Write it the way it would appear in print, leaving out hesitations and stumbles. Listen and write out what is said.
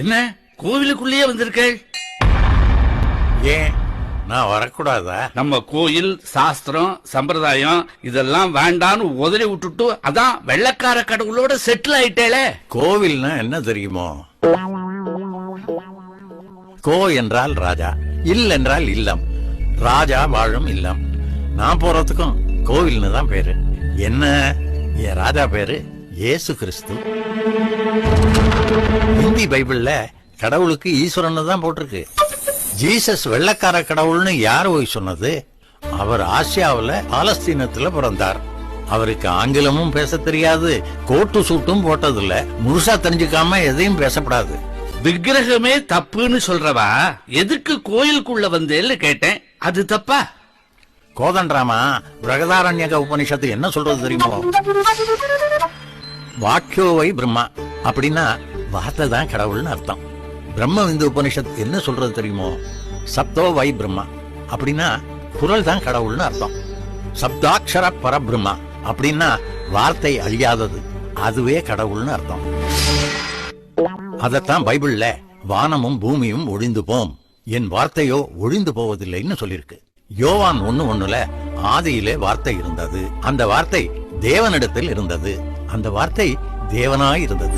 என்ன கோவிலுக்குள்ளேயே வந்திருக்கேள்? ஏன் நான் வரக்கூடாதா? நம்ம கோயில் சாஸ்திரம் சம்பிரதாயம் இதெல்லாம் வேண்டான்னு உதறி விட்டுட்டு அதான் வெள்ளக்கார கடவுளோட செட்டில் ஆயிட்டேளே. கோவில்னா என்ன தெரியுமோ? கோ என்றால் ராஜா, இல் என்றால் இல்லம். ராஜா வாழும் இல்லம். நான் போறதுக்கும் கோவில்னு தான் பேரு. என்ன என் ராஜா பேரு இயேசு கிறிஸ்து. ஹிந்தி பைபிள்ல கடவுளுக்கு ஈஸ்வரன் தான் போட்டிருக்கு. ஜீசஸ் வெள்ளக்கார கடவுள்னு யார் போய் சொன்னது? அவர் ஆசியாவுல பாலஸ்தீனத்துல பிறந்தார். அவருக்கு ஆங்கிலமும் பேச தெரியாது, கோட்டு சூட்டும் போட்டதில்ல. முழுசா தெரிஞ்சுக்காம எதையும் பேசப்படாது. விக்கிரகமே தப்புன்னு சொல்றவா எதுக்கு கோயிலுக்குள்ள வந்தேன்னு கேட்டேன். அது தப்பா? கோதண்டராமா, பிரகதாரண்யக உபனிஷத்து என்ன சொல்றது தெரியுமோ? வாக்கியோவை பிரம்மா அப்படின்னா வார்த்தை தான் கடவுள்னு அர்த்தம். பிரம்ம விந்து உபனிஷத் என்ன சொல்றது தெரியுமோ? சப்தோ வை பிரம்மா அப்படின்னா குரல் தான் கடவுள்னு அர்த்தம். சப்தாட்சர பரபிரம்மா அப்படின்னா வார்த்தை அழியாதது, அதுவே கடவுள்னு அர்த்தம். அதத்தான் பைபிள்ல வானமும் பூமியும் ஒழிந்து போம், என் வார்த்தையோ ஒழிந்து போவதில்லைன்னு சொல்லிருக்கு. யோவான் 1:1 ஆதியிலே வார்த்தை இருந்தது, அந்த வார்த்தை தேவனிடத்தில் இருந்தது, அந்த வார்த்தை தேவனாய் இருந்தது.